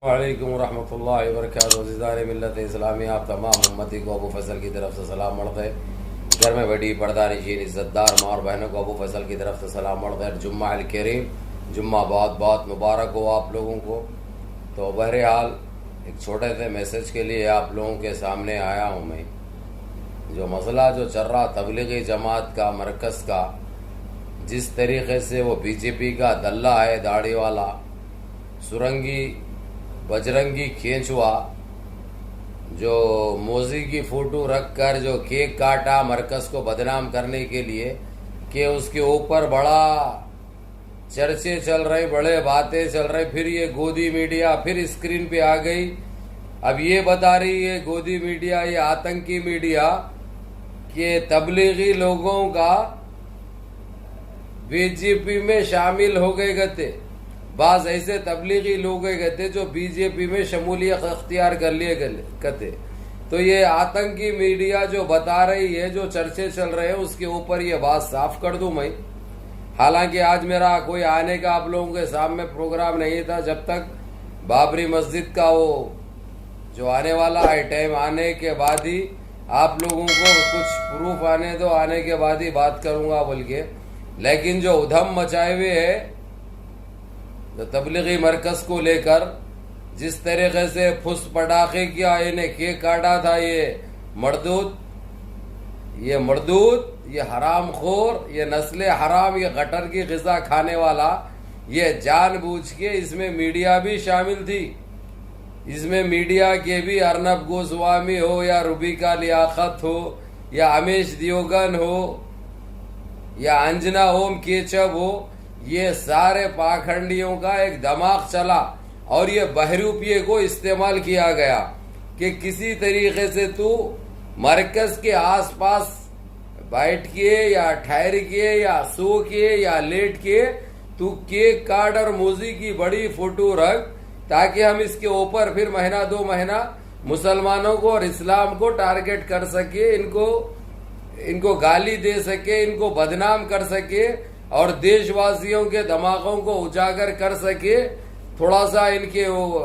वालेकुम रहमतुल्लाहि व बरकातहू। अज़ीज़ान मिल्लत इस्लामी, आप तमाम उम्मती को अबू फैसल की तरफ से सलाम मर्द है। घर में बड़ी पर्दा नशीन इज़्ज़तदार माँ और बहनों को अबू फैसल की तरफ से सलाम मर्द है। जुम्मा अल करीम, जुम्मा बहुत बहुत मुबारक हो आप लोगों को। तो बहरहाल एक छोटे से मैसेज के लिए आप लोगों के सामने आया हूँ मैं। जो मसला जो चल रहा तबलीगी जमात का, मरकज़ का, जिस तरीके से वो बीजेपी का दल्ला है, दाढ़ी वाला, सुरंगी बजरंगी खींचवा, जो मोजी की फ़ोटो रख कर जो केक काटा मरकज़ को बदनाम करने के लिए, कि उसके ऊपर बड़ा चर्चे चल रहे, बड़े बातें चल रही। फिर ये गोदी मीडिया फिर स्क्रीन पे आ गई। अब ये बता रही है गोदी मीडिया, ये आतंकी मीडिया, कि तबलीगी लोगों का बीजेपी में शामिल हो गए गते। बाज ऐसे तबलीगी लोग गए जो बीजेपी में शमूलियत अख्तियार कर लिए गए। तो ये आतंकी मीडिया जो बता रही है, जो चर्चे चल रहे हैं, उसके ऊपर ये बात साफ कर दूं मैं। हालांकि आज मेरा कोई आने का आप लोगों के सामने प्रोग्राम नहीं था, जब तक बाबरी मस्जिद का वो जो आने वाला है टाइम, आने के बाद ही आप लोगों को कुछ प्रूफ आने दो, आने के बाद ही बात करूंगा बोल के। लेकिन जो उधम मचाए हुए है तो तबलीगी मरकज़ को लेकर, जिस तरीके से फुस पटाखे किया, इन्हें केक काटा था, ये मर्दूद, ये हरामखोर, ये नस्ल हराम, ये गटर की ग़िज़ा खाने वाला, ये जानबूझ के, इसमें मीडिया भी शामिल थी। इसमें मीडिया के भी अर्नब गोस्वामी हो, या रुबिका लियाकत हो, या अमेश दियोगन हो, या अंजना ओम केचब हो, ये सारे पाखंडियों का एक दिमाग चला और ये बहरूपिये को इस्तेमाल किया गया कि किसी तरीके से तू मरकज़ के आसपास बैठ के या ठहर के या सो के या लेट के तू केक काट और मोजी की बड़ी फोटो रख, ताकि हम इसके ऊपर फिर महीना दो महीना मुसलमानों को और इस्लाम को टारगेट कर सके, इनको गाली दे सके, इनको बदनाम कर सके और देशवासियों के दिमागों को उजागर कर सके। थोड़ा सा इनके वो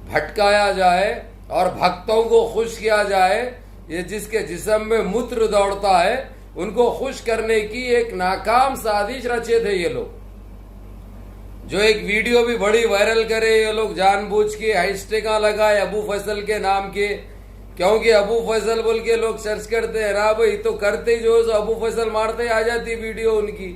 भटकाया जाए और भक्तों को खुश किया जाए। ये जिसके जिस्म में मूत्र दौड़ता है, उनको खुश करने की एक नाकाम साजिश रचे थे ये लोग। जो एक वीडियो भी बड़ी वायरल करे ये लोग, जानबूझ के हैशटैग लगाए अबू फैसल के नाम के, क्योंकि अबू फैसल बोल के लोग सर्च करते हैं ना भाई, तो करते ही जो है अबू फैसल मारते आ जाती वीडियो उनकी।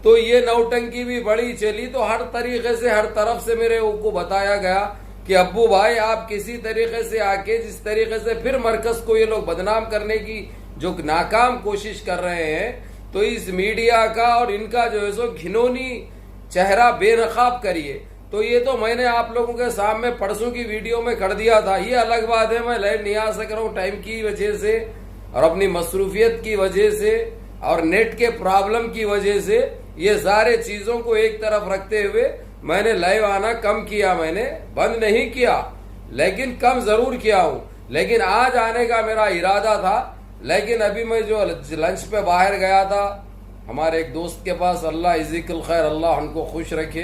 तो ये नौटंकी भी बड़ी चली। तो हर तरीके से, हर तरफ से मेरे को बताया गया कि अब्बू भाई आप किसी तरीके से आके, जिस तरीके से फिर मरकज़ को ये लोग बदनाम करने की जो नाकाम कोशिश कर रहे हैं, तो इस मीडिया का और इनका जो है सो घिनौनी चेहरा बेनकाब करिए। तो ये तो मैंने आप लोगों के सामने परसों की वीडियो में कर दिया था। ये अलग बात है, मैं लाइव नहीं आ सक रहा हूँ टाइम की वजह से और अपनी मसरूफियत की वजह से और नेट के प्रॉब्लम की वजह से। ये सारे चीजों को एक तरफ रखते हुए मैंने लाइव आना कम किया, मैंने बंद नहीं किया, लेकिन कम जरूर किया हूँ। लेकिन आज आने का मेरा इरादा था, लेकिन अभी मैं जो लंच पे बाहर गया था हमारे एक दोस्त के पास, अल्लाह इज़्ज़िकुल खैर, अल्लाह उनको खुश रखे,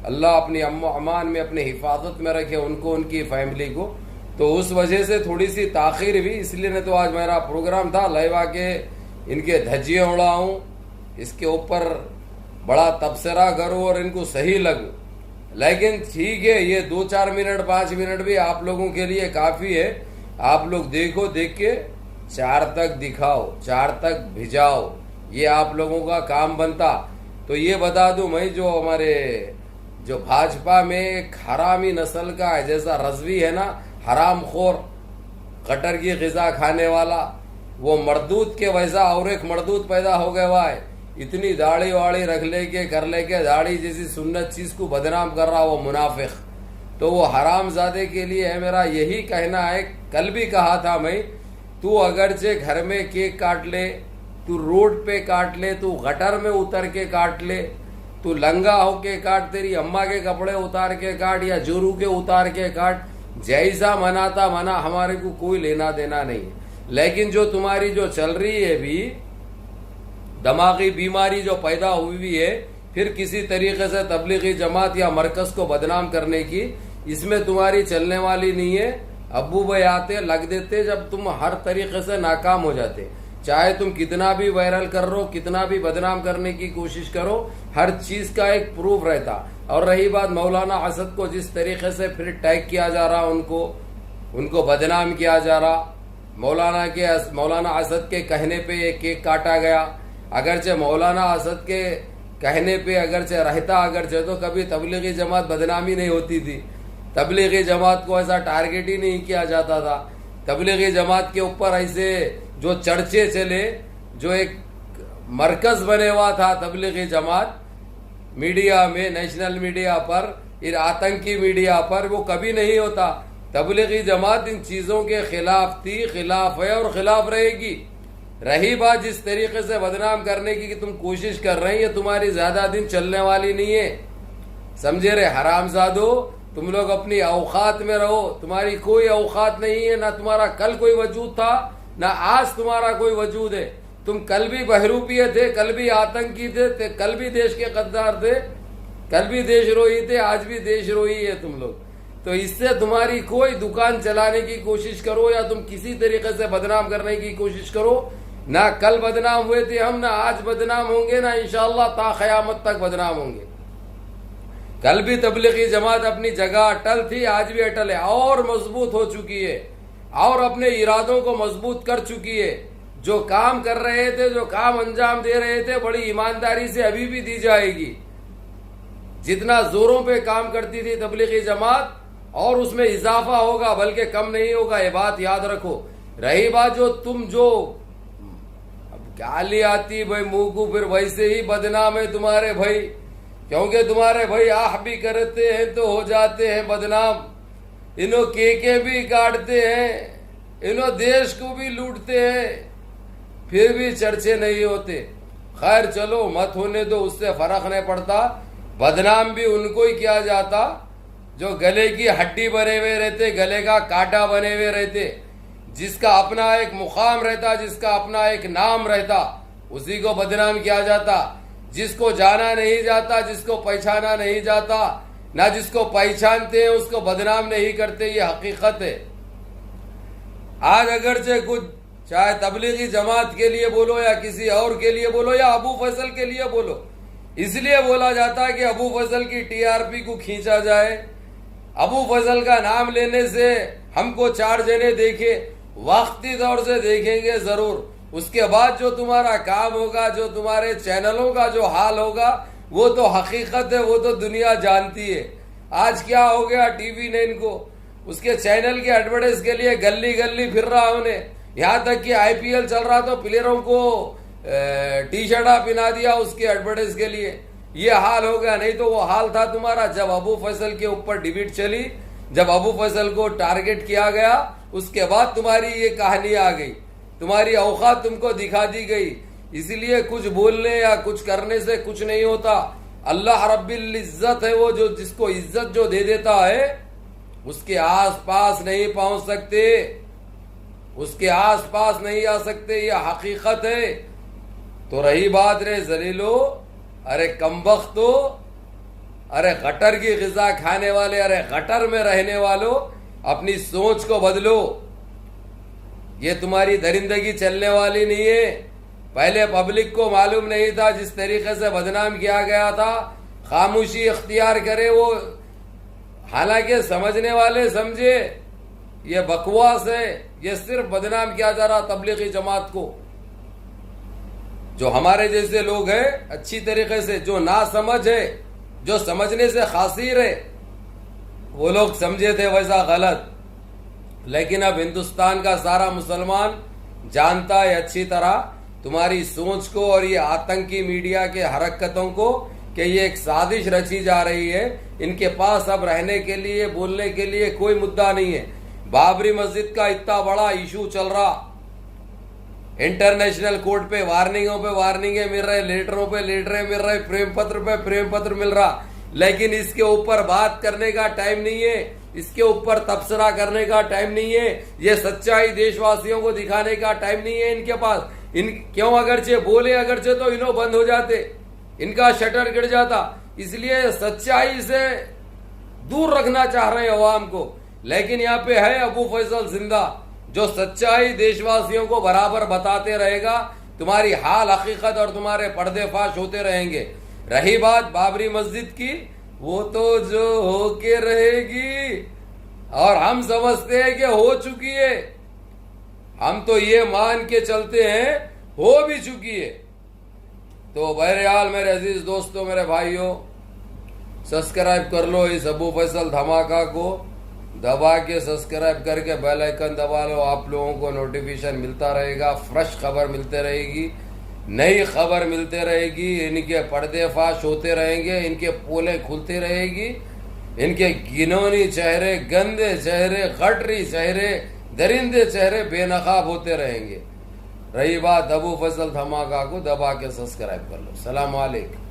अल्लाह अपनी अम्मो अमान में अपनी हिफाजत में रखे उनको, उनकी फैमिली को। तो उस वजह से थोड़ी सी ताखीर भी, इसलिए नहीं तो आज मेरा प्रोग्राम था लाइव आके इनके धज्जियाँ उड़ाऊँ, इसके ऊपर बड़ा तबसरा करूँ और इनको सही लगूँ। लेकिन ठीक है, ये 2-4 मिनट 5 मिनट भी आप लोगों के लिए काफ़ी है। आप लोग देखो, देख के 4 तक दिखाओ, 4 तक भिजाओ, ये आप लोगों का काम बनता। तो ये बता दूं मैं, जो हमारे जो भाजपा में एक हरामी नस्ल का है, जैसा रजवी है ना, हराम खोर, कटर की ग़िज़ा खाने वाला, वो मर्दूद के वैसा और एक मर्दूद पैदा हो गया हुआ है। इतनी दाढ़ी वाड़ी रख लेके कर लेके, दाढ़ी जैसी सुन्नत चीज को बदनाम कर रहा वो मुनाफिक। तो वो हरामजादे के लिए है मेरा यही कहना है। कल भी कहा था मैं, तू अगरचे घर में केक काट ले, तू रोड पे काट ले, तू गटर में उतर के काट ले, तू लंगा होके काट, तेरी अम्मा के कपड़े उतार के काट या जोरू के उतार के काट, जैसा मनाता मना, हमारे को कोई लेना देना नहीं है। लेकिन जो तुम्हारी जो चल रही है भी दिमागी बीमारी जो पैदा हुई है, फिर किसी तरीके से तबलीगी जमात या मरकज़ को बदनाम करने की, इसमें तुम्हारी चलने वाली नहीं है। अब्बू भाई आते लग देते जब तुम हर तरीके से नाकाम हो जाते। चाहे तुम कितना भी वायरल कर रो, कितना भी बदनाम करने की कोशिश करो, हर चीज का एक प्रूफ रहता। और रही बात मौलाना असद को जिस तरीके से फिर टैग किया जा रहा, उनको बदनाम किया जा रहा, मौलाना असद के कहने पे एक केक काटा गया। अगरचे मौलाना असद के कहने पे अगरचे रहता, अगरचे तो कभी तबलीगी जमात बदनामी नहीं होती थी। तबलीगी जमात को ऐसा टारगेट ही नहीं किया जाता था। तबलीगी जमात के ऊपर ऐसे जो चर्चे चले, जो एक मरकज बने हुआ था तबलीगी जमात मीडिया में, नेशनल मीडिया पर, इन आतंकी मीडिया पर, वो कभी नहीं होता। तबलीगी जमात इन चीजों के खिलाफ थी, खिलाफ है और खिलाफ रहेगी। रही बात जिस तरीके से बदनाम करने की कि तुम कोशिश कर रहे हैं, ये तुम्हारी ज्यादा दिन चलने वाली नहीं है। समझे रे हरामजादो, तुम लोग अपनी औकात में रहो। तुम्हारी कोई औकात नहीं है, ना तुम्हारा कल कोई वजूद था, ना आज तुम्हारा कोई वजूद है। तुम कल भी बहरूपिये थे, कल भी आतंकी थे, कल भी देश के गद्दार थे, कल भी देशद्रोही थे, आज भी देशद्रोही है तुम लोग। तो इससे तुम्हारी कोई दुकान चलाने की कोशिश करो या तुम किसी तरीके से बदनाम करने की कोशिश करो, ना कल बदनाम हुए थे हम, ना आज बदनाम होंगे, ना इंशाअल्लाह ता क़यामत तक बदनाम होंगे। कल भी तबलीगी जमात अपनी जगह अटल थी, आज भी अटल है और मजबूत हो चुकी है और अपने इरादों को मजबूत कर चुकी है। जो काम कर रहे थे, जो काम अंजाम दे रहे थे, बड़ी ईमानदारी से अभी भी दी जाएगी। जितना जोरों पे काम करती थी तबलीगी जमात, और उसमें इजाफा होगा, बल्कि कम नहीं होगा, ये बात याद रखो। रही बात जो तुम जो गाली आती भाई मुंह को, फिर वैसे ही बदनाम है तुम्हारे भाई, क्योंकि तुम्हारे भाई आह भी करते हैं तो हो जाते हैं बदनाम। इन्हों केके भी काटते हैं, इन्हों देश को भी लूटते हैं, फिर भी चर्चे नहीं होते। खैर चलो, मत होने दो, उससे फर्क नहीं पड़ता। बदनाम भी उनको ही किया जाता जो गले की हड्डी बने हुए रहते, गले का कांटा बने हुए रहते, जिसका अपना एक मुकाम रहता, जिसका अपना एक नाम रहता, उसी को बदनाम किया जाता। जिसको जाना नहीं जाता, जिसको पहचाना नहीं जाता, ना जिसको पहचानते हैं उसको बदनाम नहीं करते, ये हकीकत है। आज अगरचे कुछ, चाहे तबलीगी जमात के लिए बोलो या किसी और के लिए बोलो या अबू फजल के लिए बोलो, इसलिए बोला जाता है कि अबू फजल की टीआरपी को खींचा जाए। अबू फजल का नाम लेने से हमको 4 जने देखे, वक्ती तौर से देखेंगे जरूर। उसके बाद जो तुम्हारा काम होगा, जो तुम्हारे चैनलों का जो हाल होगा, वो तो हकीकत है, वो तो दुनिया जानती है। आज क्या हो गया टीवी ने इनको, उसके चैनल के एडवर्टाइज के लिए गली गली फिर रहा उन्हें। यहाँ तक कि आईपीएल चल रहा तो प्लेयरों को टी शर्टा पिना दिया उसके एडवर्टाइज के लिए। ये हाल हो गया। नहीं तो वो हाल था तुम्हारा जब अबू फैसल के ऊपर डिबेट चली, जब अबू फैसल को टारगेट किया गया, उसके बाद तुम्हारी ये कहानी आ गई, तुम्हारी औकात तुमको दिखा दी गई। इसलिए कुछ बोलने या कुछ करने से कुछ नहीं होता। अल्लाह रब्बिल इज्जत है वो, जो जिसको इज्जत जो दे देता है उसके आस पास नहीं पहुंच सकते, उसके आस पास नहीं आ सकते, ये हकीकत है। तो रही बात रे जलीलो, अरे कमबख्तो, अरे गटर की ग़िज़ा खाने वाले, अरे गटर में रहने वालों, अपनी सोच को बदलो। ये तुम्हारी दरिंदगी चलने वाली नहीं है। पहले पब्लिक को मालूम नहीं था, जिस तरीके से बदनाम किया गया था, खामोशी इख्तियार करे वो। हालांकि समझने वाले समझे ये बकवास है, ये सिर्फ बदनाम किया जा रहा तबलीगी जमात को। जो हमारे जैसे लोग हैं अच्छी तरीके से, जो ना समझ है, जो समझने से खासिर है, वो लोग समझे थे वैसा गलत। लेकिन अब हिंदुस्तान का सारा मुसलमान जानता है अच्छी तरह तुम्हारी सोच को और ये आतंकी मीडिया के हरकतों को, कि ये एक साजिश रची जा रही है। इनके पास अब रहने के लिए, बोलने के लिए कोई मुद्दा नहीं है। बाबरी मस्जिद का इतना बड़ा इशू चल रहा, इंटरनेशनल कोर्ट पे वार्निंगें मिल रहे, लेटरों पे लेटरें मिल रहे, प्रेम पत्र पे प्रेम पत्र मिल रहा, लेकिन इसके ऊपर बात करने का टाइम नहीं है, इसके ऊपर तबसरा करने का टाइम नहीं है, ये सच्चाई देशवासियों को दिखाने का टाइम नहीं है इनके पास। क्यों अगरचे बोले, अगरचे तो इन्हों बंद हो जाते, इनका शटर गिर जाता। इसलिए सच्चाई से दूर रखना चाह रहे हैं अवाम को। लेकिन यहाँ पे है अबू फैसल जिंदा, जो सच्चाई देशवासियों को बराबर बताते रहेगा। तुम्हारी हाल हकीकत और तुम्हारे पर्देफाश होते रहेंगे। रही बात बाबरी मस्जिद की, वो तो जो होके रहेगी, और हम समझते हैं कि हो चुकी है। हम तो ये मान के चलते हैं हो भी चुकी है। तो बहरहाल मेरे अजीज दोस्तों, मेरे भाइयों, सब्सक्राइब कर लो इस अबू फैसल धमाका को, दबा के सब्सक्राइब करके बेल आइकन दबा लो। आप लोगों को नोटिफिकेशन मिलता रहेगा, फ्रेश खबर मिलते रहेगी, नई खबर मिलते रहेगी। इनके पर्देफाश होते रहेंगे, इनके पोले खुलते रहेगी, इनके घिनौनी चेहरे, गंदे चेहरे, खटरी चेहरे, दरिंदे चेहरे बेनकाब होते रहेंगे। रही बात अबू फैसल धमाका को, दबा के सब्सक्राइब कर लो। सलाम वालेकुम।